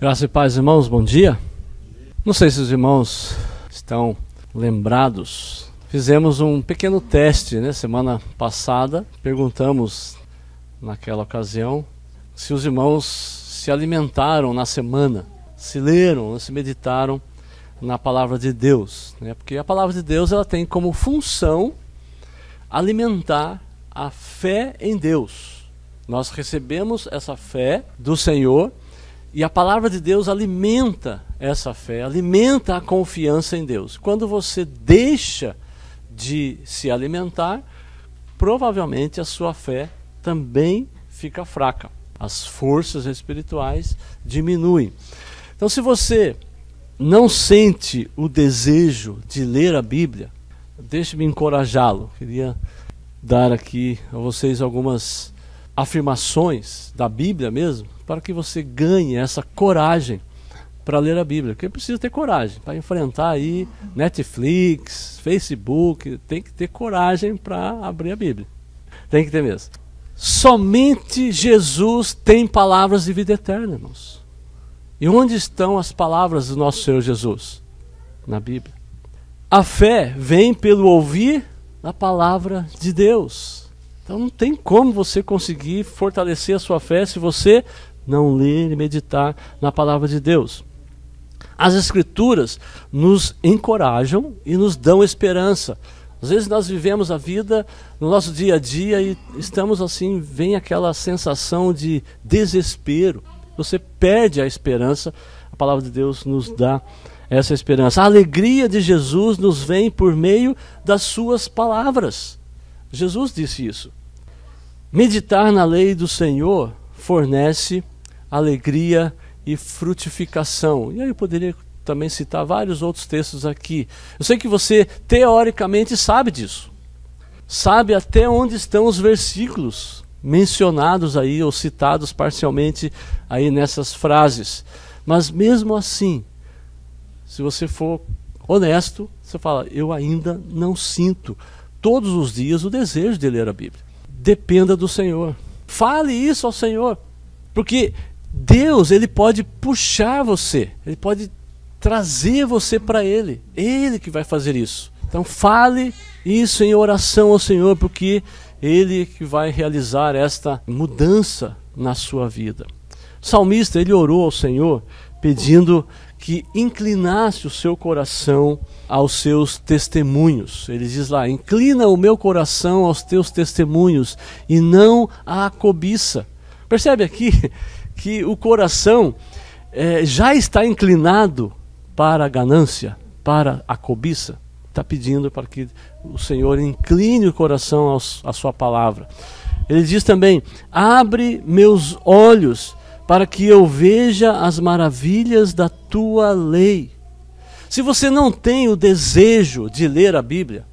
Graças e paz, irmãos, bom dia. Não sei se os irmãos estão lembrados. Fizemos um pequeno teste, semana passada. Perguntamos naquela ocasião se os irmãos se alimentaram na semana, se leram, se meditaram na palavra de Deus, Porque a palavra de Deus ela tem como função alimentar a fé em Deus. Nós recebemos essa fé do Senhor e a palavra de Deus alimenta essa fé, alimenta a confiança em Deus. Quando você deixa de se alimentar, provavelmente a sua fé também fica fraca. As forças espirituais diminuem. Então, se você não sente o desejo de ler a Bíblia, deixe-me encorajá-lo. Queria dar aqui a vocês algumas afirmações da Bíblia mesmo, para que você ganhe essa coragem para ler a Bíblia. Porque precisa ter coragem para enfrentar aí Netflix, Facebook, tem que ter coragem para abrir a Bíblia. Tem que ter mesmo. Somente Jesus tem palavras de vida eterna, irmãos. E onde estão as palavras do nosso Senhor Jesus? Na Bíblia. A fé vem pelo ouvir a palavra de Deus. Então não tem como você conseguir fortalecer a sua fé se você não ler e meditar na palavra de Deus. As Escrituras nos encorajam e nos dão esperança. Às vezes nós vivemos a vida no nosso dia a dia e estamos assim, vem aquela sensação de desespero. Você perde a esperança, a palavra de Deus nos dá essa esperança. A alegria de Jesus nos vem por meio das suas palavras. Jesus disse isso. Meditar na lei do Senhor fornece alegria e frutificação. E aí eu poderia também citar vários outros textos aqui. Eu sei que você teoricamente sabe disso. Sabe até onde estão os versículos mencionados aí ou citados parcialmente aí nessas frases. Mas mesmo assim, se você for honesto, você fala, eu ainda não sinto todos os dias o desejo de ler a Bíblia. Dependa do Senhor. Fale isso ao Senhor. Porque Deus, Ele pode puxar você. Ele pode trazer você para Ele. Ele que vai fazer isso. Então fale isso em oração ao Senhor, porque Ele que vai realizar esta mudança na sua vida. O salmista, ele orou ao Senhor pedindo que inclinasse o seu coração aos seus testemunhos. Ele diz lá, inclina o meu coração aos teus testemunhos e não à cobiça. Percebe aqui que o coração já está inclinado para a ganância, para a cobiça. Está pedindo para que o Senhor incline o coração à sua palavra. Ele diz também, abre meus olhos para que eu veja as maravilhas da tua lei. Se você não tem o desejo de ler a Bíblia,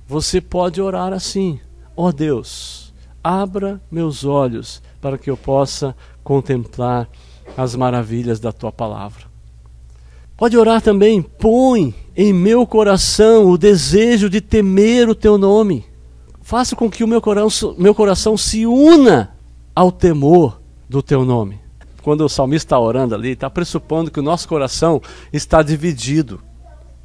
você pode orar assim, ó Deus, abra meus olhos para que eu possa contemplar as maravilhas da tua palavra. Pode orar também, põe em meu coração o desejo de temer o teu nome. Faça com que o meu coração se una ao temor do teu nome. Quando o salmista está orando ali, está pressupondo que o nosso coração está dividido.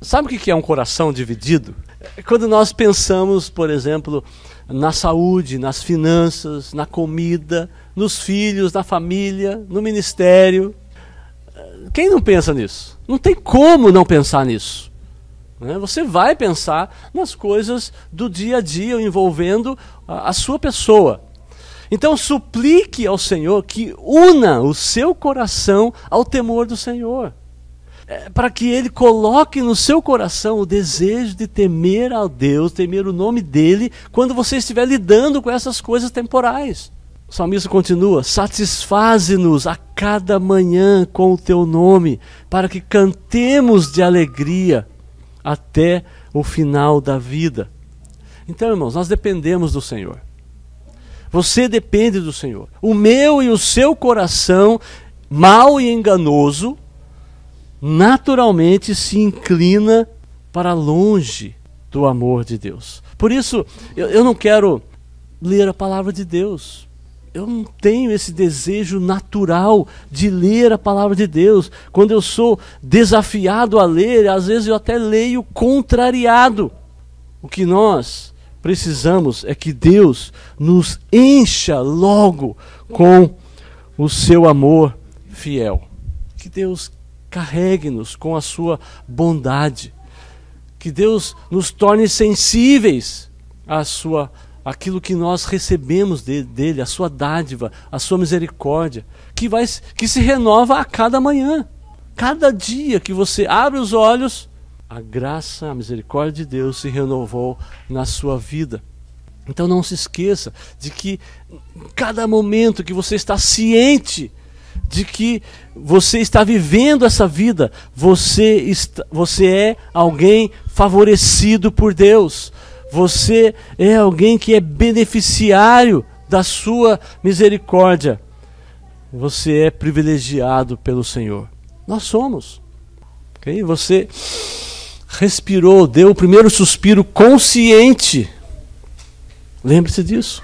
Sabe o que é um coração dividido? É quando nós pensamos, por exemplo, na saúde, nas finanças, na comida, nos filhos, na família, no ministério. Quem não pensa nisso? Não tem como não pensar nisso. Você vai pensar nas coisas do dia a dia envolvendo a sua pessoa. Então suplique ao Senhor que una o seu coração ao temor do Senhor. Para que Ele coloque no seu coração o desejo de temer a Deus, temer o nome dEle, quando você estiver lidando com essas coisas temporais. O salmista continua, satisfaze-nos a cada manhã com o teu nome, para que cantemos de alegria até o final da vida. Então, irmãos, nós dependemos do Senhor. Você depende do Senhor. O meu e o seu coração, mau e enganoso, naturalmente se inclina para longe do amor de Deus. Por isso, eu não quero ler a palavra de Deus. eu não tenho esse desejo natural de ler a palavra de Deus. Quando eu sou desafiado a ler, às vezes eu até leio contrariado. O que nós precisamos é que Deus nos encha logo com o seu amor fiel. Que Deus carregue-nos com a sua bondade. Que Deus nos torne sensíveis àquilo que nós recebemos dele, a sua dádiva, a sua misericórdia, que se renova a cada manhã. Cada dia que você abre os olhos, a graça, a misericórdia de Deus se renovou na sua vida. Então não se esqueça de que cada momento que você está ciente de que você está vivendo essa vida, você é alguém favorecido por Deus. Você é alguém que é beneficiário da sua misericórdia. Você é privilegiado pelo Senhor. Nós somos. Okay? Você respirou, deu o primeiro suspiro consciente. Lembre-se disso.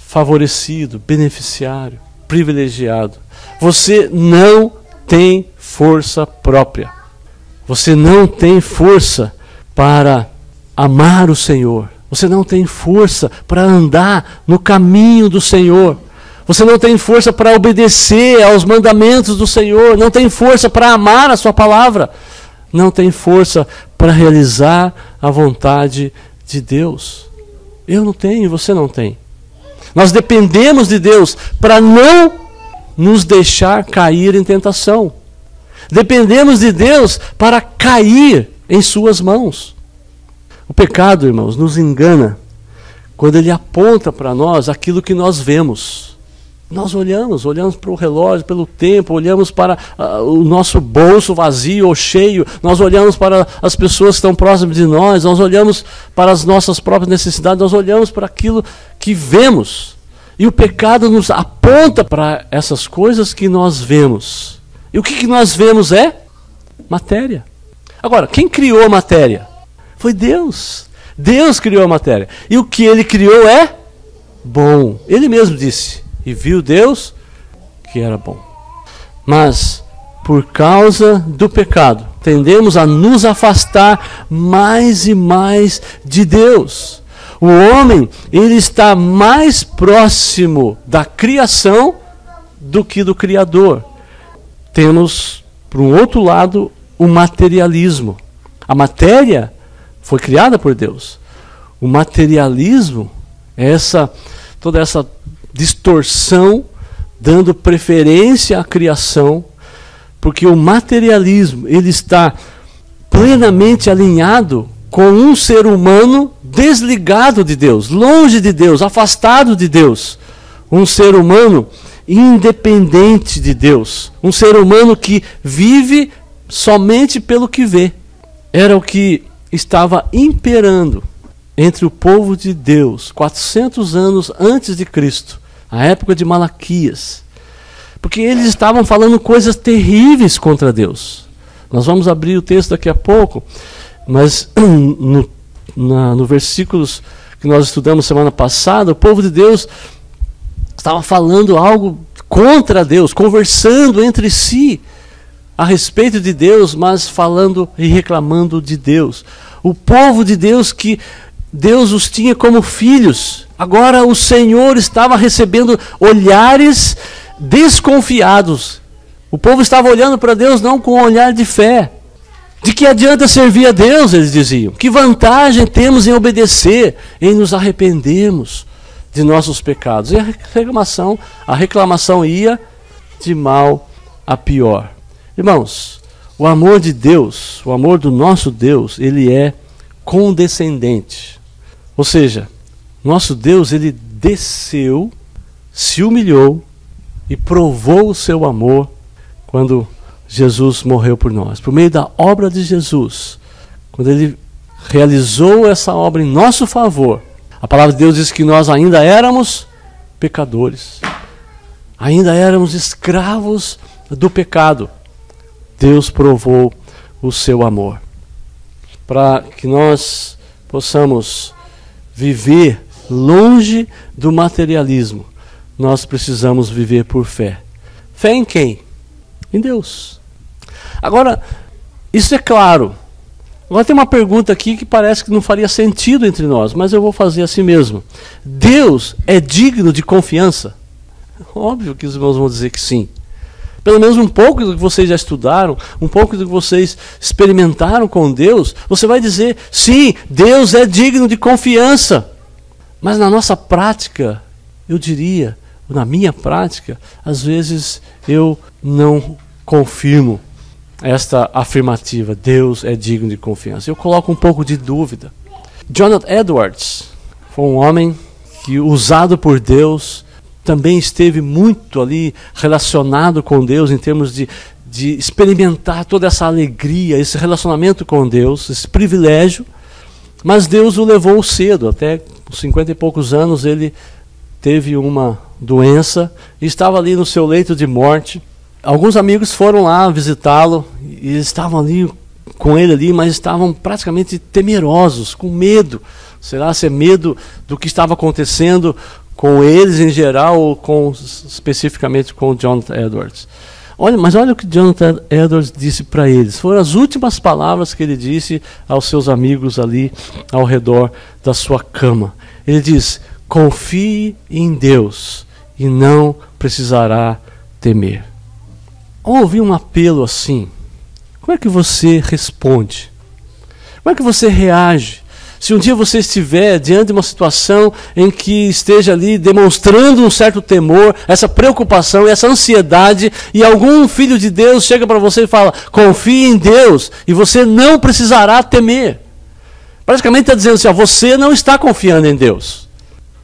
Favorecido, beneficiário, privilegiado. Você não tem força própria. Você não tem força para amar o Senhor. Você não tem força para andar no caminho do Senhor. Você não tem força para obedecer aos mandamentos do Senhor. Não tem força para amar a sua palavra. Não tem força para realizar a vontade de Deus. Eu não tenho, você não tem. Nós dependemos de Deus para não nos deixar cair em tentação. Dependemos de Deus para cair em suas mãos. O pecado, irmãos, nos engana quando ele aponta para nós aquilo que nós vemos. Nós olhamos para o relógio, pelo tempo, olhamos para o nosso bolso vazio ou cheio, nós olhamos para as pessoas que estão próximas de nós, nós olhamos para as nossas próprias necessidades, nós olhamos para aquilo que vemos. E o pecado nos aponta para essas coisas que nós vemos. E o que nós vemos é matéria. Agora, quem criou a matéria? Foi Deus. Deus criou a matéria. E o que ele criou é bom. Ele mesmo disse, e viu Deus que era bom. Mas, por causa do pecado, tendemos a nos afastar mais e mais de Deus. O homem, ele está mais próximo da criação do que do Criador. Temos, por um outro lado, o materialismo. A matéria foi criada por Deus. O materialismo é toda essa distorção, dando preferência à criação, porque o materialismo ele está plenamente alinhado com um ser humano desligado de Deus, longe de Deus, afastado de Deus. Um ser humano independente de Deus. Um ser humano que vive somente pelo que vê. Era o que estava imperando entre o povo de Deus 400 anos antes de Cristo, a época de Malaquias. Porque eles estavam falando coisas terríveis contra Deus. Nós vamos abrir o texto daqui a pouco, mas no versículos que nós estudamos semana passada, o povo de Deus estava falando algo contra Deus, conversando entre si a respeito de Deus, mas falando e reclamando de Deus. O povo de Deus que Deus os tinha como filhos, agora o Senhor estava recebendo olhares desconfiados. O povo estava olhando para Deus não com um olhar de fé. De que adianta servir a Deus, eles diziam. Que vantagem temos em obedecer, em nos arrependermos de nossos pecados. E a reclamação ia de mal a pior. Irmãos, o amor de Deus, o amor do nosso Deus, ele é condescendente. Ou seja, nosso Deus, ele desceu, se humilhou e provou o seu amor quando Jesus morreu por nós. Por meio da obra de Jesus, quando ele realizou essa obra em nosso favor, a palavra de Deus diz que nós ainda éramos pecadores, ainda éramos escravos do pecado. Deus provou o seu amor. Para que nós possamos viver longe do materialismo, nós precisamos viver por fé. Fé em quem? Em Deus. Agora, isso é claro. Agora tem uma pergunta aqui que parece que não faria sentido entre nós, mas eu vou fazer assim mesmo. Deus é digno de confiança? Óbvio que os irmãos vão dizer que sim. Pelo menos um pouco do que vocês já estudaram, um pouco do que vocês experimentaram com Deus, você vai dizer, sim, Deus é digno de confiança. Mas na nossa prática, eu diria, na minha prática, às vezes eu não confirmo esta afirmativa, Deus é digno de confiança. Eu coloco um pouco de dúvida. Jonathan Edwards foi um homem que, usado por Deus, também esteve muito ali relacionado com Deus em termos de experimentar toda essa alegria, esse relacionamento com Deus, esse privilégio, mas Deus o levou cedo, até com 50 e poucos anos ele teve uma doença e estava ali no seu leito de morte. Alguns amigos foram lá visitá-lo e estavam ali com ele ali, mas estavam praticamente temerosos, com medo. Será se é medo do que estava acontecendo com eles em geral ou especificamente com Jonathan Edwards? Mas olha o que Jonathan Edwards disse para eles. Foram as últimas palavras que ele disse aos seus amigos ali ao redor da sua cama. Ele diz, confie em Deus e não precisará temer. Ao ouvir um apelo assim, como é que você responde? Como é que você reage? Se um dia você estiver diante de uma situação em que esteja ali demonstrando um certo temor, essa preocupação e essa ansiedade, e algum filho de Deus chega para você e fala, confie em Deus e você não precisará temer. Praticamente está dizendo assim, você não está confiando em Deus.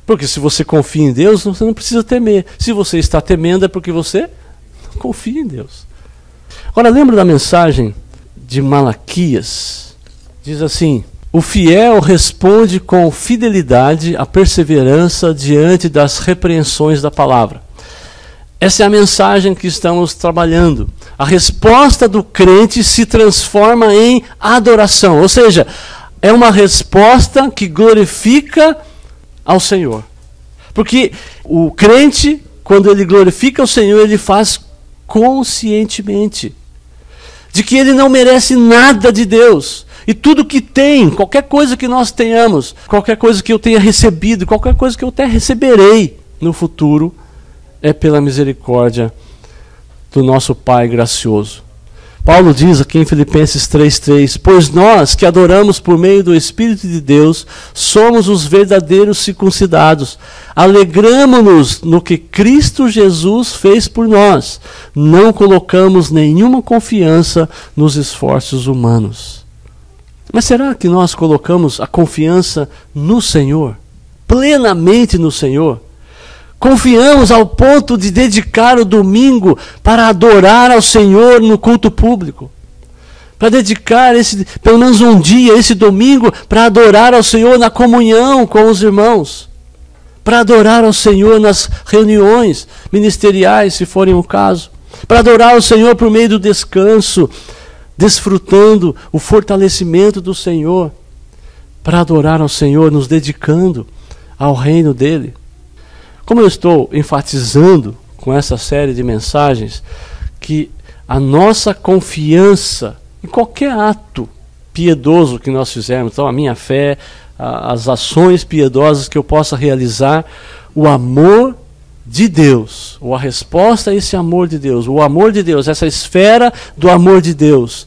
Porque se você confia em Deus, você não precisa temer. Se você está temendo é porque você não confia em Deus. Agora lembra da mensagem de Malaquias? Diz assim, o fiel responde com fidelidade à perseverança diante das repreensões da palavra. Essa é a mensagem que estamos trabalhando. A resposta do crente se transforma em adoração, ou seja, é uma resposta que glorifica ao Senhor. Porque o crente, quando ele glorifica ao Senhor, ele faz conscientemente de que ele não merece nada de Deus. E tudo que tem, qualquer coisa que nós tenhamos, qualquer coisa que eu tenha recebido, qualquer coisa que eu até receberei no futuro, é pela misericórdia do nosso Pai gracioso. Paulo diz aqui em Filipenses 3,3, pois nós que adoramos por meio do Espírito de Deus, somos os verdadeiros circuncidados. Alegramo-nos no que Cristo Jesus fez por nós. Não colocamos nenhuma confiança nos esforços humanos. Mas será que nós colocamos a confiança no Senhor? Plenamente no Senhor? Confiamos ao ponto de dedicar o domingo para adorar ao Senhor no culto público? Para dedicar pelo menos um dia, esse domingo, para adorar ao Senhor na comunhão com os irmãos? Para adorar ao Senhor nas reuniões ministeriais, se forem o caso? Para adorar ao Senhor por meio do descanso, desfrutando o fortalecimento do Senhor, para adorar ao Senhor, nos dedicando ao reino dele. Como eu estou enfatizando com essa série de mensagens, que a nossa confiança em qualquer ato piedoso que nós fizermos, então a minha fé, as ações piedosas que eu possa realizar, o amor de Deus, ou a resposta a esse amor de Deus, o amor de Deus, essa esfera do amor de Deus,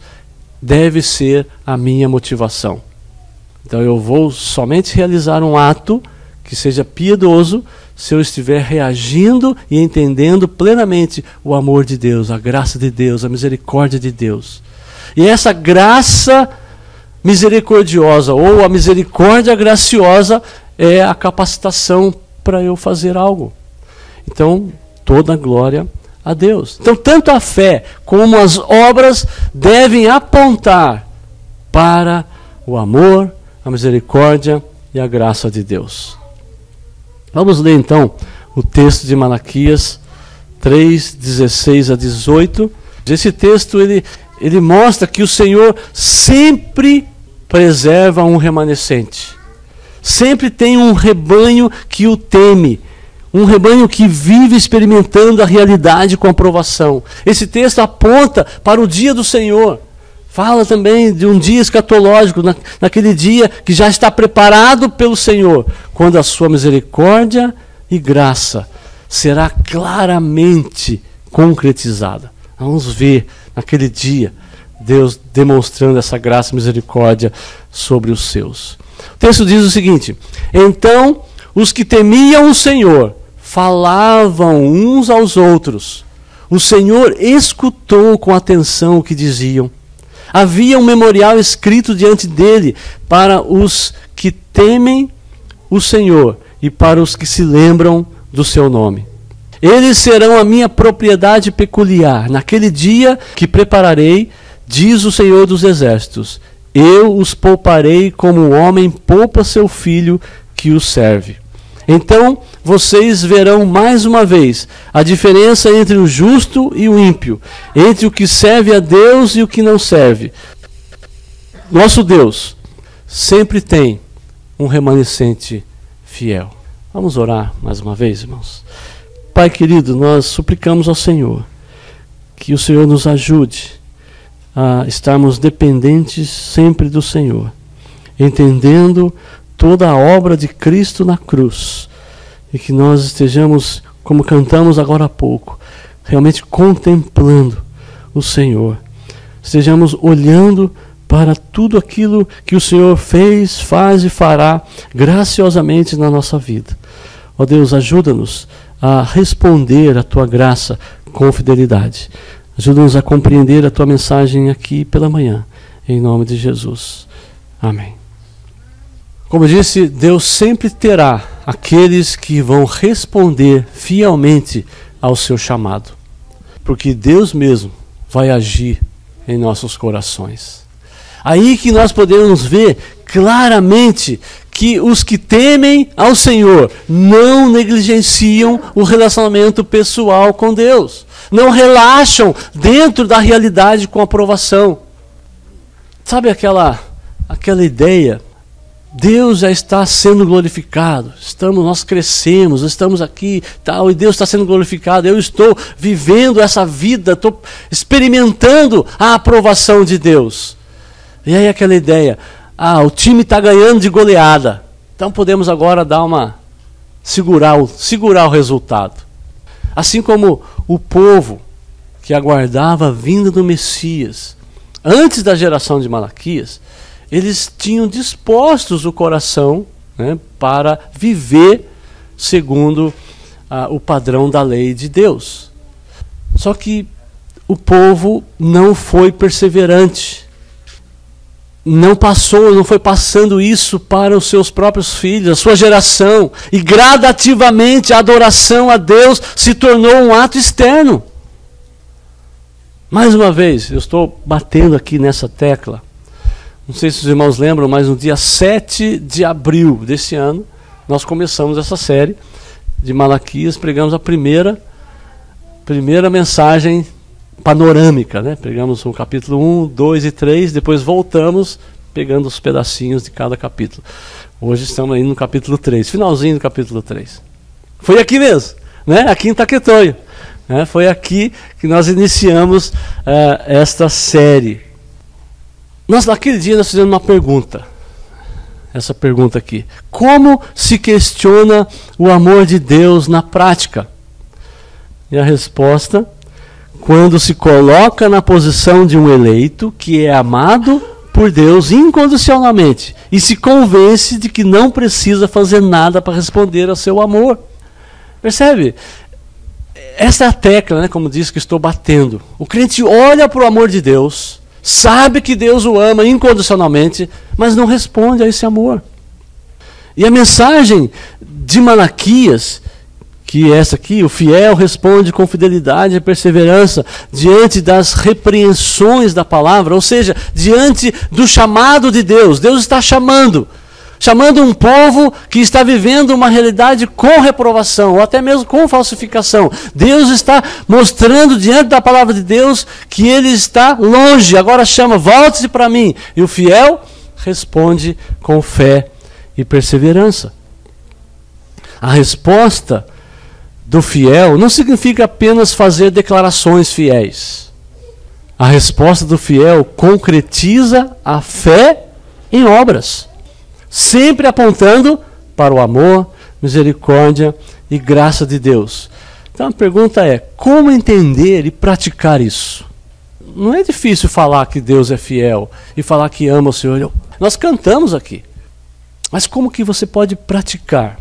deve ser a minha motivação. Então eu vou somente realizar um ato que seja piedoso se eu estiver reagindo e entendendo plenamente o amor de Deus, a graça de Deus, a misericórdia de Deus. E essa graça misericordiosa, ou a misericórdia graciosa, é a capacitação para eu fazer algo. Então, toda a glória a Deus. Então, tanto a fé como as obras devem apontar para o amor, a misericórdia e a graça de Deus. Vamos ler então o texto de Malaquias 3, 16 a 18. Esse texto ele mostra que o Senhor sempre preserva um remanescente. Sempre tem um rebanho que o teme. Um rebanho que vive experimentando a realidade com aprovação. Esse texto aponta para o dia do Senhor. Fala também de um dia escatológico, naquele dia que já está preparado pelo Senhor, quando a sua misericórdia e graça será claramente concretizada. Vamos ver naquele dia Deus demonstrando essa graça e misericórdia sobre os seus. O texto diz o seguinte: então os que temiam o Senhor falavam uns aos outros. O Senhor escutou com atenção o que diziam. Havia um memorial escrito diante dele para os que temem o Senhor e para os que se lembram do seu nome. Eles serão a minha propriedade peculiar. Naquele dia que prepararei, diz o Senhor dos Exércitos, eu os pouparei como um homem poupa seu filho que o serve. Então vocês verão mais uma vez a diferença entre o justo e o ímpio, entre o que serve a Deus e o que não serve. Nosso Deus sempre tem um remanescente fiel. Vamos orar mais uma vez, irmãos. Pai querido, nós suplicamos ao Senhor que o Senhor nos ajude a estarmos dependentes sempre do Senhor, entendendo toda a obra de Cristo na cruz, e que nós estejamos, como cantamos agora há pouco, realmente contemplando o Senhor. Estejamos olhando para tudo aquilo que o Senhor fez, faz e fará graciosamente na nossa vida. Ó Deus, ajuda-nos a responder à Tua graça com fidelidade. Ajuda-nos a compreender a Tua mensagem aqui pela manhã, em nome de Jesus. Amém. Como eu disse, Deus sempre terá aqueles que vão responder fielmente ao seu chamado, porque Deus mesmo vai agir em nossos corações. Aí que nós podemos ver claramente que os que temem ao Senhor não negligenciam o relacionamento pessoal com Deus, não relaxam dentro da realidade com aprovação. Sabe aquela ideia? Deus já está sendo glorificado, nós crescemos, estamos aqui, tal, e Deus está sendo glorificado, eu estou vivendo essa vida, estou experimentando a aprovação de Deus. E aí aquela ideia, o time está ganhando de goleada, então podemos agora segurar o resultado. Assim como o povo que aguardava a vinda do Messias, antes da geração de Malaquias, eles tinham dispostos o coração, para viver segundo o padrão da lei de Deus. Só que o povo não foi perseverante, não foi passando isso para os seus próprios filhos, a sua geração, e gradativamente a adoração a Deus se tornou um ato externo. Mais uma vez, eu estou batendo aqui nessa tecla. Não sei se os irmãos lembram, mas no dia 7 de abril desse ano, nós começamos essa série de Malaquias, pregamos a primeira mensagem panorâmica, Pegamos o capítulo 1, 2 e 3, depois voltamos pegando os pedacinhos de cada capítulo. Hoje estamos aí no capítulo 3, finalzinho do capítulo 3. Foi aqui mesmo, aqui em Taquetonho. Foi aqui que nós iniciamos esta série. Naquele dia nós fizemos uma pergunta, essa pergunta aqui: como se questiona o amor de Deus na prática? E a resposta: quando se coloca na posição de um eleito que é amado por Deus incondicionalmente e se convence de que não precisa fazer nada para responder ao seu amor. Percebe? Essa é a tecla, como disse, que estou batendo. O crente olha para o amor de Deus, sabe que Deus o ama incondicionalmente, mas não responde a esse amor. E a mensagem de Malaquias, que é essa aqui: o fiel responde com fidelidade e perseverança diante das repreensões da palavra, ou seja, diante do chamado de Deus. Deus está chamando um povo que está vivendo uma realidade com reprovação, ou até mesmo com falsificação. Deus está mostrando diante da palavra de Deus que Ele está longe, agora chama: volte-se para mim. E o fiel responde com fé e perseverança. A resposta do fiel não significa apenas fazer declarações fiéis. A resposta do fiel concretiza a fé em obras, sempre apontando para o amor, misericórdia e graça de Deus. Então a pergunta é: como entender e praticar isso? Não é difícil falar que Deus é fiel e falar que ama o Senhor. Nós cantamos aqui. Mas como que você pode praticar?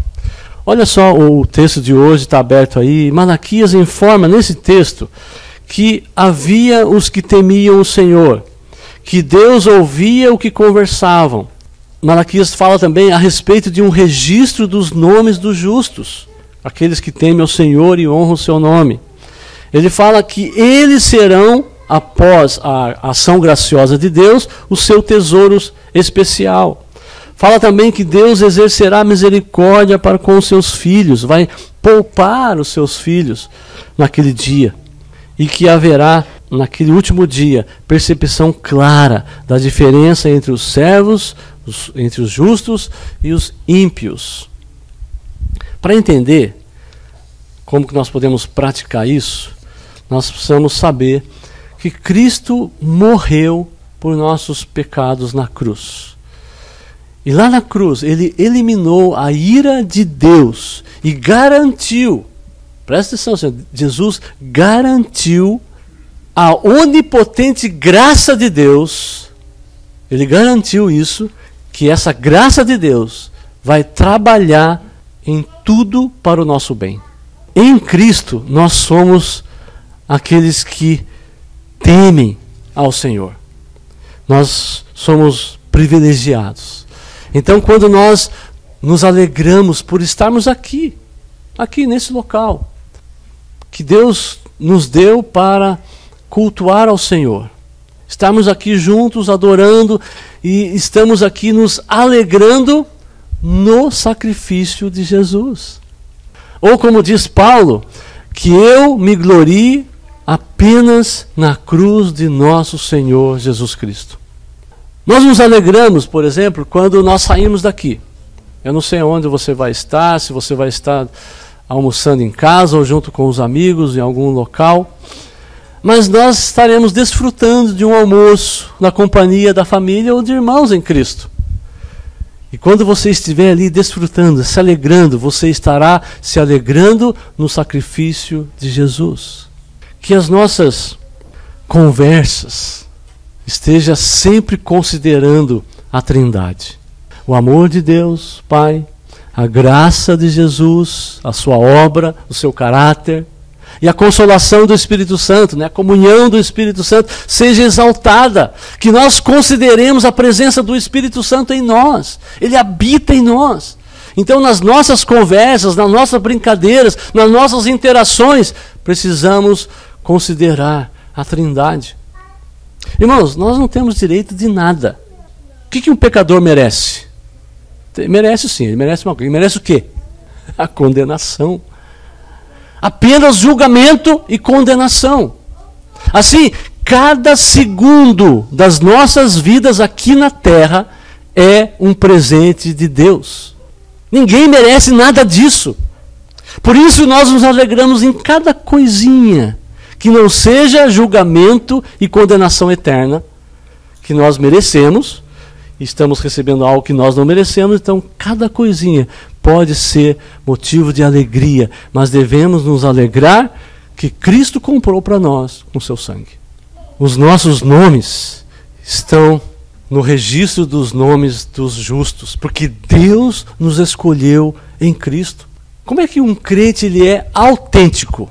Olha só, o texto de hoje está aberto aí. Malaquias informa nesse texto que havia os que temiam o Senhor, que Deus ouvia o que conversavam. Malaquias fala também a respeito de um registro dos nomes dos justos, aqueles que temem ao Senhor e honram o seu nome. Ele fala que eles serão, após a ação graciosa de Deus, o seu tesouro especial. Fala também que Deus exercerá misericórdia para com os seus filhos, vai poupar os seus filhos naquele dia. E que haverá, naquele último dia, percepção clara da diferença entre os servos, entre os justos e os ímpios. Para entender como que nós podemos praticar isso, nós precisamos saber que Cristo morreu por nossos pecados na cruz. E lá na cruz, ele eliminou a ira de Deus e garantiu, presta atenção, Senhor, Jesus garantiu a onipotente graça de Deus. Ele garantiu isso, que essa graça de Deus vai trabalhar em tudo para o nosso bem. Em Cristo, nós somos aqueles que temem ao Senhor. Nós somos privilegiados. Então, quando nós nos alegramos por estarmos aqui nesse local, que Deus nos deu para cultuar ao Senhor, estamos aqui juntos adorando e estamos aqui nos alegrando no sacrifício de Jesus. Ou como diz Paulo, que eu me glorie apenas na cruz de nosso Senhor Jesus Cristo. Nós nos alegramos, por exemplo, quando nós saímos daqui. Eu não sei onde você vai estar, se você vai estar almoçando em casa ou junto com os amigos em algum local, mas nós estaremos desfrutando de um almoço na companhia da família ou de irmãos em Cristo. E quando você estiver ali desfrutando, se alegrando, você estará se alegrando no sacrifício de Jesus. Que as nossas conversas esteja sempre considerando a Trindade. O amor de Deus, Pai, a graça de Jesus, a sua obra, o seu caráter, e a consolação do Espírito Santo, a comunhão do Espírito Santo, seja exaltada. Que nós consideremos a presença do Espírito Santo em nós. Ele habita em nós. Então, nas nossas conversas, nas nossas brincadeiras, nas nossas interações, precisamos considerar a Trindade. Irmãos, nós não temos direito de nada. O que um pecador merece? Merece sim, ele merece uma coisa. Ele merece o quê? A condenação. Apenas julgamento e condenação. Assim, cada segundo das nossas vidas aqui na terra é um presente de Deus. Ninguém merece nada disso. Por isso nós nos alegramos em cada coisinha que não seja julgamento e condenação eterna, que nós merecemos, estamos recebendo algo que nós não merecemos, então cada coisinha pode ser motivo de alegria, mas devemos nos alegrar que Cristo comprou para nós com seu sangue. Os nossos nomes estão no registro dos nomes dos justos, porque Deus nos escolheu em Cristo. Como é que um crente ele é autêntico?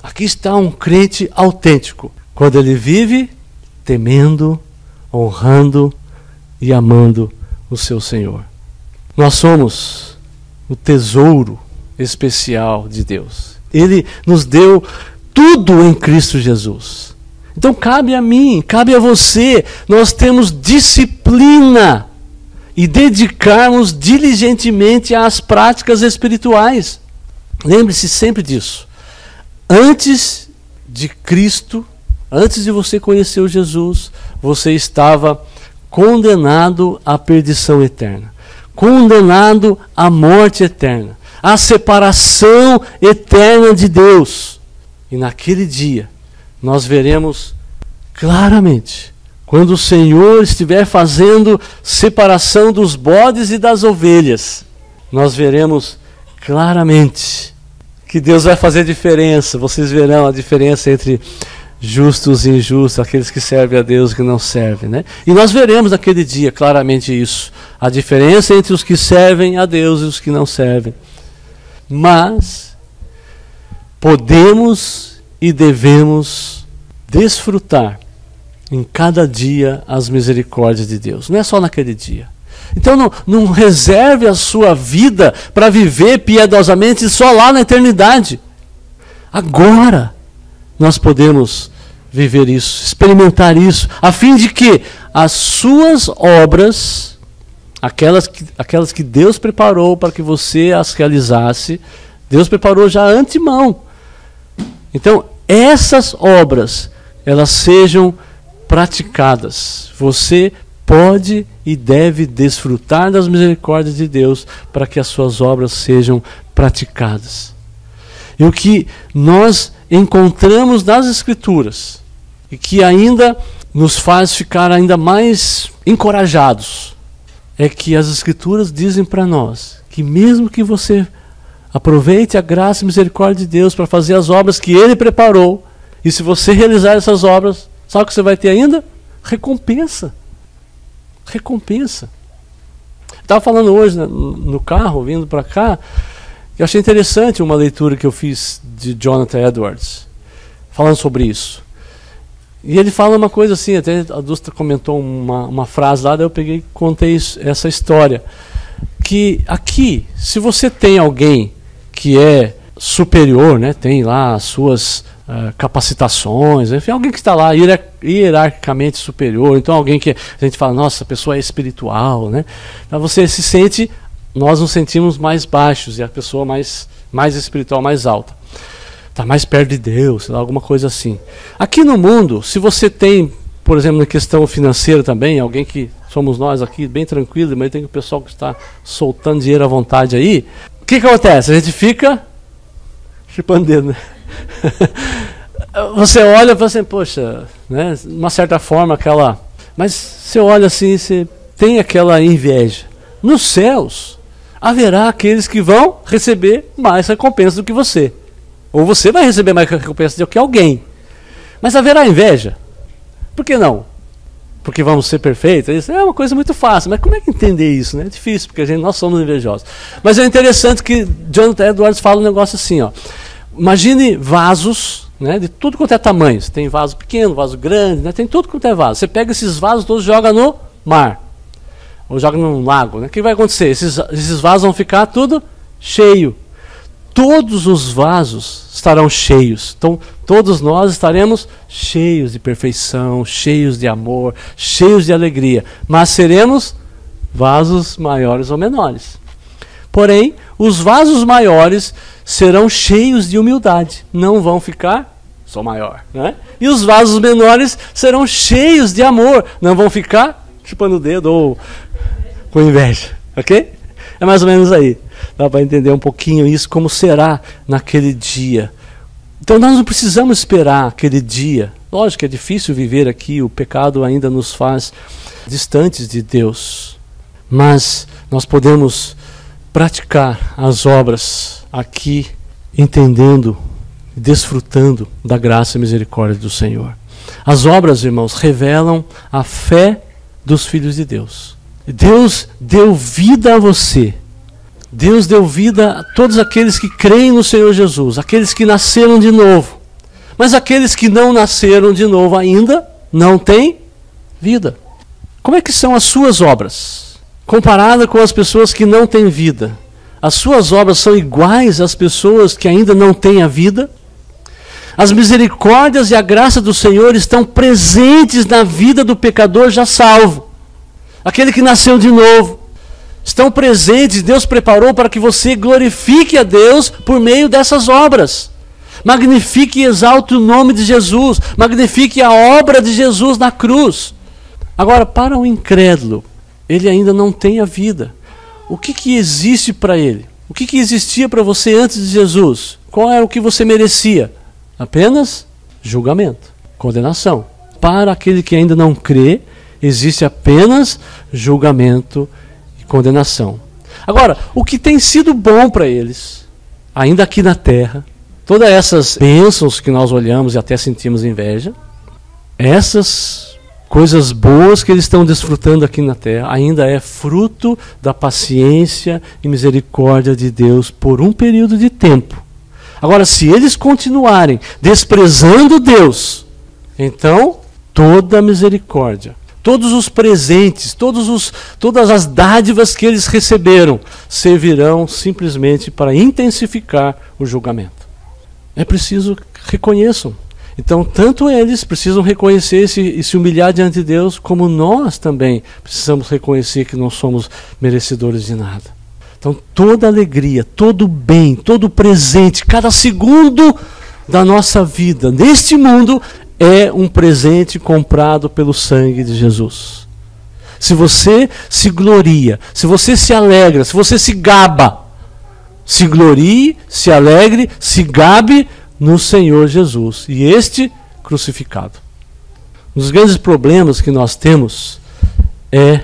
Aqui está um crente autêntico, quando ele vive temendo, honrando e amando o seu Senhor. Nós somos o tesouro especial de Deus. Ele nos deu tudo em Cristo Jesus. Então cabe a mim, cabe a você, nós temos disciplina e dedicarmos diligentemente às práticas espirituais. Lembre-se sempre disso. Antes de Cristo, antes de você conhecer o Jesus, você estava condenado à perdição eterna, condenado à morte eterna. a separação eterna de Deus. E naquele dia, nós veremos claramente, quando o Senhor estiver fazendo separação dos bodes e das ovelhas, nós veremos claramente que Deus vai fazer diferença. Vocês verão a diferença entre justos e injustos, aqueles que servem a Deus e que não servem, né? E nós veremos naquele dia claramente isso, a diferença entre os que servem a Deus e os que não servem. Mas podemos e devemos desfrutar em cada dia as misericórdias de Deus, não é só naquele dia. Então não reserve a sua vida para viver piedosamente só lá na eternidade. Agora nós podemos viver isso, experimentar isso, a fim de que as suas obras, aquelas que Deus preparou para que você as realizasse, Deus preparou já antemão. Então essas obras, elas sejam praticadas. Você pode e deve desfrutar das misericórdias de Deus para que as suas obras sejam praticadas. E o que nós encontramos nas Escrituras, e que ainda nos faz ficar ainda mais encorajados, é que as Escrituras dizem para nós que mesmo que você aproveite a graça e misericórdia de Deus para fazer as obras que Ele preparou, e se você realizar essas obras, sabe o que você vai ter ainda? Recompensa. Recompensa. Estava falando hoje no carro, vindo para cá, eu achei interessante uma leitura que eu fiz de Jonathan Edwards, falando sobre isso. E ele fala uma coisa assim, até a Dustra comentou uma frase lá, daí eu peguei e contei essa história. Que aqui, se você tem alguém que é superior, né, tem lá as suas capacitações, enfim, alguém que está lá hierarquicamente superior, então alguém que a gente fala, nossa, a pessoa é espiritual, né? Então você se sente, nós nos sentimos mais baixos e a pessoa mais espiritual, mais alta. Está mais perto de Deus, sei lá, alguma coisa assim. Aqui no mundo, se você tem, por exemplo, na questão financeira também, alguém que somos nós aqui, bem tranquilo, mas tem o pessoal que está soltando dinheiro à vontade aí, o que acontece? A gente fica chupando dedo, né? Você olha e fala assim, poxa, né, de uma certa forma aquela... Mas você olha assim, você tem aquela inveja. Nos céus, haverá aqueles que vão receber mais recompensa do que você. Ou você vai receber mais recompensa do que alguém. Mas haverá inveja. Por que não? Porque vamos ser perfeitos? Isso é uma coisa muito fácil. Mas como é que entender isso? Né? É difícil, porque nós somos invejosos. Mas é interessante que Jonathan Edwards fala um negócio assim, ó. Imagine vasos, né, de tudo quanto é tamanho. Você tem vaso pequeno, vaso grande, né, tem tudo quanto é vaso. Você pega esses vasos todos e joga no mar. Ou joga num lago. Né? O que vai acontecer? Esses vasos vão ficar tudo cheio. Todos os vasos estarão cheios. Então, todos nós estaremos cheios de perfeição, cheios de amor, cheios de alegria. Mas seremos vasos maiores ou menores. Porém, os vasos maiores serão cheios de humildade. Não vão ficar, sou maior. Né? E os vasos menores serão cheios de amor. Não vão ficar chupando o dedo ou com inveja. Ok? É mais ou menos aí. Dá para entender um pouquinho isso, como será naquele dia. Então nós não precisamos esperar aquele dia. Lógico que é difícil viver aqui, o pecado ainda nos faz distantes de Deus. Mas nós podemos praticar as obras aqui, entendendo, desfrutando da graça e misericórdia do Senhor. As obras, irmãos, revelam a fé dos filhos de Deus. Deus deu vida a você. Deus deu vida a todos aqueles que creem no Senhor Jesus, aqueles que nasceram de novo. Mas aqueles que não nasceram de novo ainda, não têm vida. Como é que são as suas obras? Comparada com as pessoas que não têm vida. As suas obras são iguais às pessoas que ainda não têm a vida? As misericórdias e a graça do Senhor estão presentes na vida do pecador já salvo. Aquele que nasceu de novo. Estão presentes, Deus preparou para que você glorifique a Deus por meio dessas obras. Magnifique e exalte o nome de Jesus. Magnifique a obra de Jesus na cruz. Agora, para o incrédulo, ele ainda não tem a vida. O que existe para ele? O que existia para você antes de Jesus? Qual era o que você merecia? Apenas julgamento, condenação. Para aquele que ainda não crê, existe apenas julgamento e condenação. Agora, o que tem sido bom para eles, ainda aqui na terra, todas essas bênçãos que nós olhamos e até sentimos inveja, essas coisas boas que eles estão desfrutando aqui na terra, ainda é fruto da paciência e misericórdia de Deus por um período de tempo. Agora, se eles continuarem desprezando Deus, então toda a misericórdia, todos os presentes, todas as dádivas que eles receberam, servirão simplesmente para intensificar o julgamento. É preciso que reconheçam. Então, tanto eles precisam reconhecer e se humilhar diante de Deus, como nós também precisamos reconhecer que não somos merecedores de nada. Então, toda alegria, todo bem, todo presente, cada segundo da nossa vida neste mundo é um presente comprado pelo sangue de Jesus. Se você se gloria, se você se alegra, se você se gaba, se glorie, se alegre, se gabe no Senhor Jesus, e este crucificado. Um dos grandes problemas que nós temos é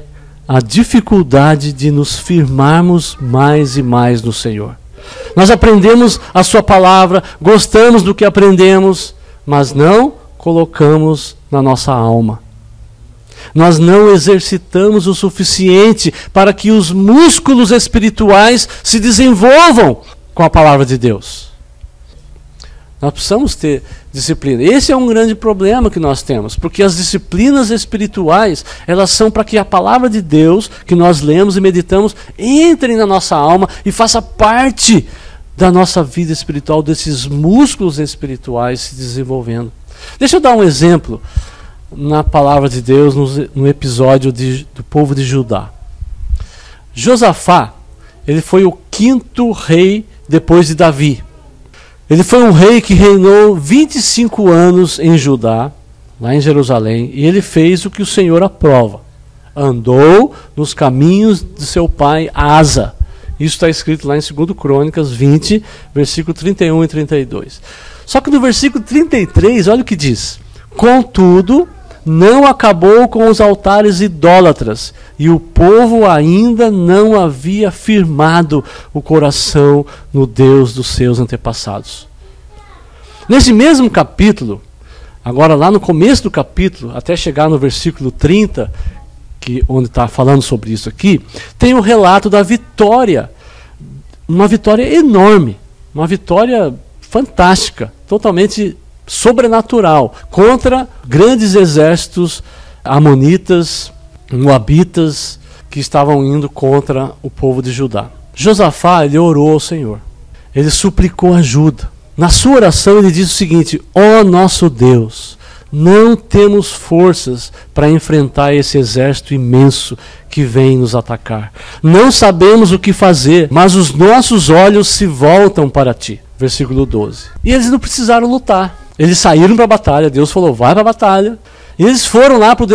a dificuldade de nos firmarmos mais e mais no Senhor. Nós aprendemos a sua palavra, gostamos do que aprendemos, mas não colocamos na nossa alma. Nós não exercitamos o suficiente para que os músculos espirituais se desenvolvam com a palavra de Deus. Nós precisamos ter disciplina. Esse é um grande problema que nós temos, porque as disciplinas espirituais, elas são para que a palavra de Deus, que nós lemos e meditamos, entre na nossa alma e faça parte da nossa vida espiritual, desses músculos espirituais se desenvolvendo. Deixa eu dar um exemplo na palavra de Deus, no episódio do povo de Judá. Josafá, ele foi o 5º rei depois de Davi. Ele foi um rei que reinou 25 anos em Judá, lá em Jerusalém, e ele fez o que o Senhor aprova. Andou nos caminhos de seu pai Asa. Isso está escrito lá em 2 Crônicas 20, versículo 31 e 32. Só que no versículo 33, olha o que diz. Contudo, não acabou com os altares idólatras, e o povo ainda não havia firmado o coração no Deus dos seus antepassados. Nesse mesmo capítulo, agora lá no começo do capítulo, até chegar no versículo 30, onde está falando sobre isso aqui, tem o relato da vitória, uma vitória enorme, uma vitória fantástica, totalmente sobrenatural, contra grandes exércitos amonitas, moabitas, que estavam indo contra o povo de Judá. Josafá, ele orou ao Senhor, ele suplicou ajuda. Na sua oração ele diz o seguinte: ó nosso Deus, não temos forças para enfrentar esse exército imenso que vem nos atacar. Não sabemos o que fazer, mas os nossos olhos se voltam para ti. Versículo 12. E eles não precisaram lutar. Eles saíram para a batalha, Deus falou, vai para a batalha. E eles foram lá para o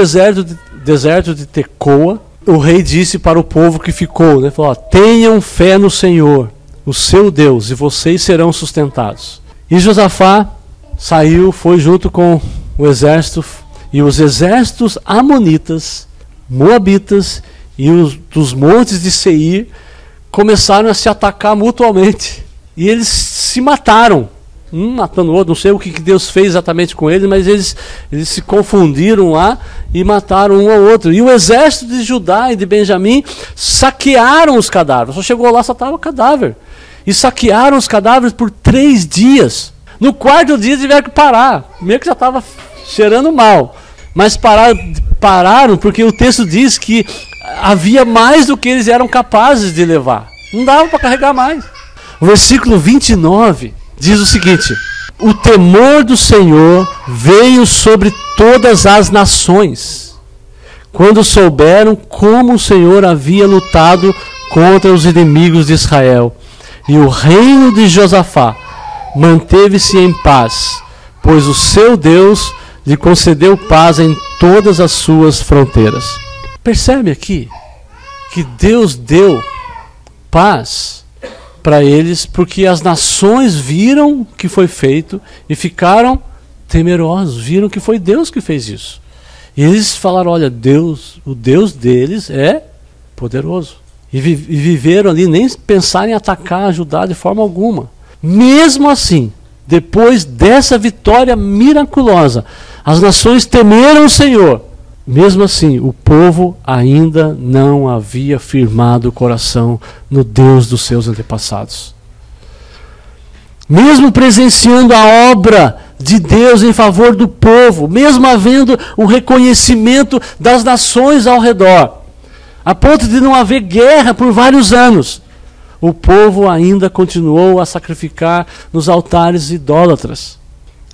deserto de Tecoa. O rei disse para o povo que ficou, né, falou, tenham fé no Senhor, o seu Deus, e vocês serão sustentados. E Josafá saiu, foi junto com o exército, e os exércitos amonitas, moabitas e os dos montes de Seir começaram a se atacar mutuamente. E eles se mataram. Um matando o outro, não sei o que Deus fez exatamente com eles, mas eles se confundiram lá e mataram um ao outro. E o exército de Judá e de Benjamim saquearam os cadáveres. Só chegou lá, só estava o cadáver. E saquearam os cadáveres por 3 dias. No 4º dia tiveram que parar, meio que já estava cheirando mal. Mas pararam porque o texto diz que havia mais do que eles eram capazes de levar. Não dava para carregar mais. O versículo 29 diz o seguinte: o temor do Senhor veio sobre todas as nações, quando souberam como o Senhor havia lutado contra os inimigos de Israel. E o reino de Josafá manteve-se em paz, pois o seu Deus lhe concedeu paz em todas as suas fronteiras. Percebe aqui que Deus deu paz para eles, porque as nações viram o que foi feito e ficaram temerosos, viram que foi Deus que fez isso. E eles falaram, olha, Deus, o Deus deles é poderoso. E viveram ali, nem pensaram em atacar, ajudar de forma alguma. Mesmo assim, depois dessa vitória miraculosa, as nações temeram o Senhor. Mesmo assim, o povo ainda não havia firmado o coração no Deus dos seus antepassados. Mesmo presenciando a obra de Deus em favor do povo, mesmo havendo o reconhecimento das nações ao redor, a ponto de não haver guerra por vários anos, o povo ainda continuou a sacrificar nos altares idólatras.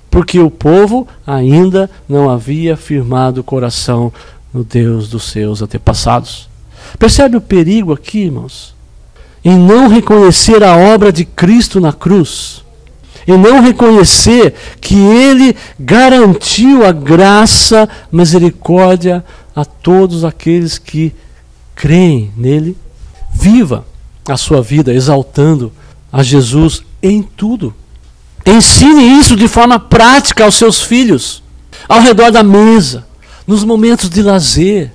Porque o povo ainda não havia firmado o coração no Deus dos seus antepassados. Percebe o perigo aqui, irmãos? Em não reconhecer a obra de Cristo na cruz. Em não reconhecer que Ele garantiu a graça, misericórdia a todos aqueles que creem nele. Viva a sua vida exaltando a Jesus em tudo. Ensine isso de forma prática aos seus filhos, ao redor da mesa, nos momentos de lazer,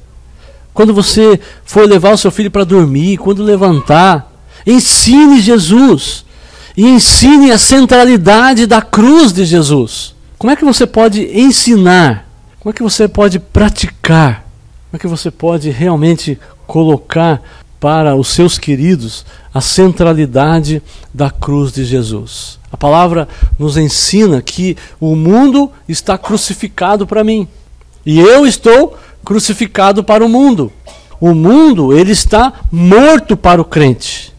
quando você for levar o seu filho para dormir, quando levantar. Ensine Jesus e ensine a centralidade da cruz de Jesus. Como é que você pode ensinar? Como é que você pode praticar? Como é que você pode realmente colocar para os seus queridos a centralidade da cruz de Jesus? A palavra nos ensina que o mundo está crucificado para mim. E eu estou crucificado para o mundo. O mundo, ele está morto para o crente.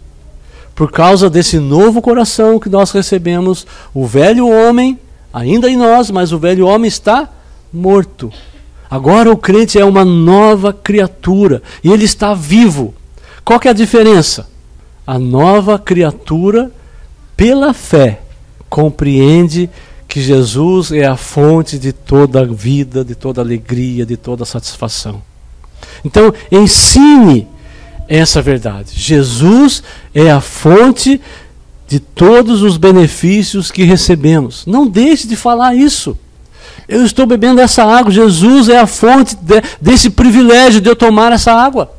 Por causa desse novo coração que nós recebemos, o velho homem, ainda em nós, mas o velho homem está morto. Agora o crente é uma nova criatura e ele está vivo. Qual que é a diferença? A nova criatura, pela fé, compreende que Jesus é a fonte de toda a vida, de toda a alegria, de toda a satisfação. Então, ensine essa verdade. Jesus é a fonte de todos os benefícios que recebemos. Não deixe de falar isso. Eu estou bebendo essa água. Jesus é a fonte desse privilégio de eu tomar essa água.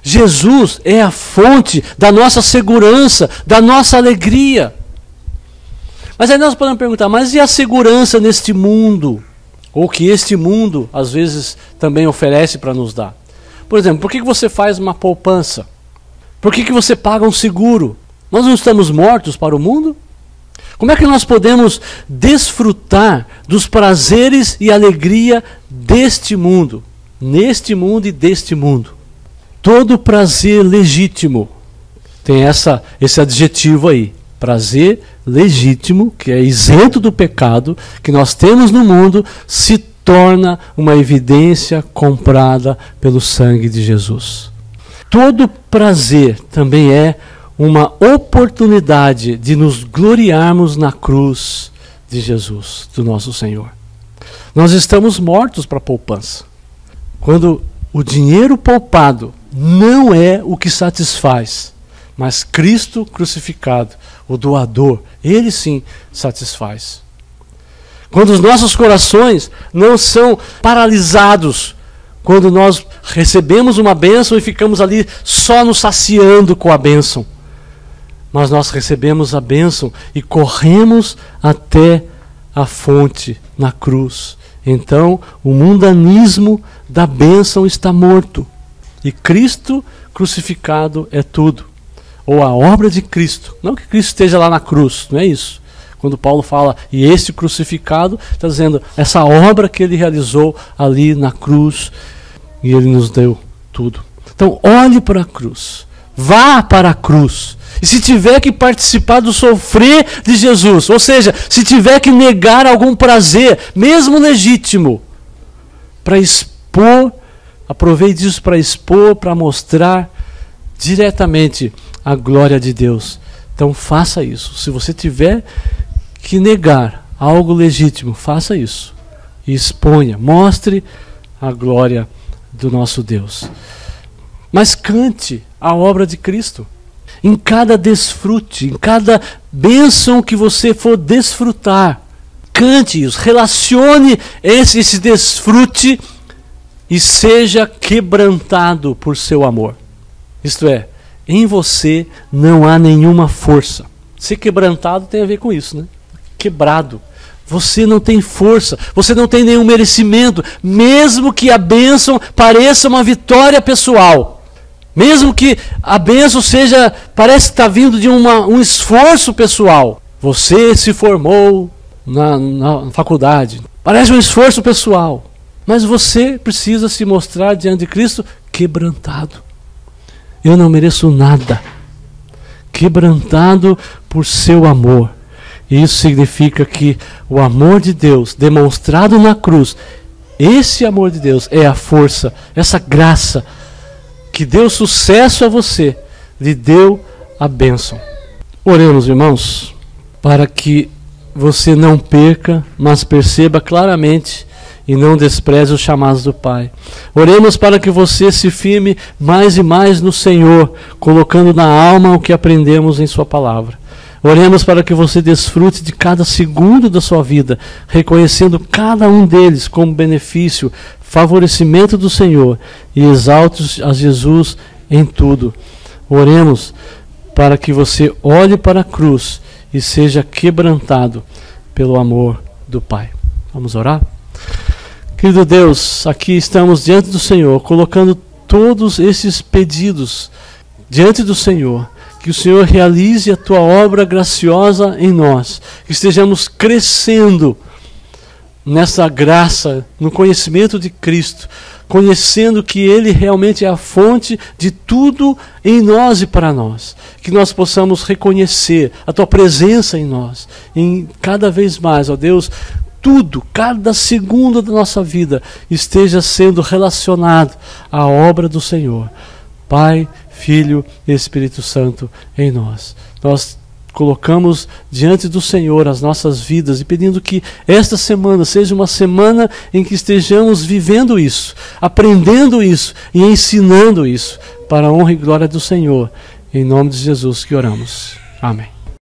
Jesus é a fonte da nossa segurança, da nossa alegria. Mas aí nós podemos perguntar, mas e a segurança neste mundo? Ou que este mundo, às vezes, também oferece para nos dar? Por exemplo, por que você faz uma poupança? Por que você paga um seguro? Nós não estamos mortos para o mundo? Como é que nós podemos desfrutar dos prazeres e alegria deste mundo? Neste mundo e deste mundo. Todo prazer legítimo. Tem esse adjetivo aí. Prazer legítimo, que é isento do pecado, que nós temos no mundo, se torna uma evidência comprada pelo sangue de Jesus. Todo prazer também é uma oportunidade de nos gloriarmos na cruz de Jesus, do nosso Senhor. Nós estamos mortos para a poupança. Quando o dinheiro poupado não é o que satisfaz, mas Cristo crucificado, o doador, ele sim satisfaz. Quando os nossos corações não são paralisados, quando nós recebemos uma bênção e ficamos ali só nos saciando com a bênção, mas nós recebemos a bênção e corremos até a fonte na cruz. Então, o mundanismo da bênção está morto. E Cristo crucificado é tudo. Ou a obra de Cristo. Não que Cristo esteja lá na cruz, não é isso. Quando Paulo fala, e este crucificado, está dizendo, essa obra que ele realizou ali na cruz, e ele nos deu tudo. Então, olhe para a cruz. Vá para a cruz. E se tiver que participar do sofrer de Jesus, ou seja, se tiver que negar algum prazer, mesmo legítimo, para expor, aproveite isso para expor, para mostrar diretamente a glória de Deus. Então faça isso. Se você tiver que negar algo legítimo, faça isso. E exponha, mostre a glória do nosso Deus. Mas cante a obra de Cristo. em cada desfrute, em cada bênção que você for desfrutar. Cante-os, relacione esse desfrute e seja quebrantado por seu amor. Isto é, em você não há nenhuma força. Ser quebrantado tem a ver com isso, né? Quebrado. Você não tem força, você não tem nenhum merecimento, mesmo que a bênção pareça uma vitória pessoal. Mesmo que a bênção parece estar vindo de um esforço pessoal. Você se formou na faculdade. Parece um esforço pessoal. Mas você precisa se mostrar diante de Cristo quebrantado. Eu não mereço nada. Quebrantado por seu amor. Isso significa que o amor de Deus demonstrado na cruz, esse amor de Deus é a força, essa graça que deu sucesso a você, lhe deu a bênção. Oremos, irmãos, para que você não perca, mas perceba claramente e não despreze os chamados do Pai. Oremos para que você se firme mais e mais no Senhor, colocando na alma o que aprendemos em sua palavra. Oremos para que você desfrute de cada segundo da sua vida, reconhecendo cada um deles como benefício, favorecimento do Senhor, e exalte a Jesus em tudo. Oremos para que você olhe para a cruz e seja quebrantado pelo amor do Pai. Vamos orar? Querido Deus, aqui estamos diante do Senhor, colocando todos esses pedidos diante do Senhor. Que o Senhor realize a tua obra graciosa em nós, que estejamos crescendo nessa graça, no conhecimento de Cristo, conhecendo que Ele realmente é a fonte de tudo em nós e para nós. Que nós possamos reconhecer a tua presença em nós, em cada vez mais, ó Deus, tudo, cada segundo da nossa vida esteja sendo relacionado à obra do Senhor. Pai, Filho e Espírito Santo em nós. Nós colocamos diante do Senhor as nossas vidas e pedindo que esta semana seja uma semana em que estejamos vivendo isso, aprendendo isso e ensinando isso para a honra e glória do Senhor. Em nome de Jesus que oramos. Amém.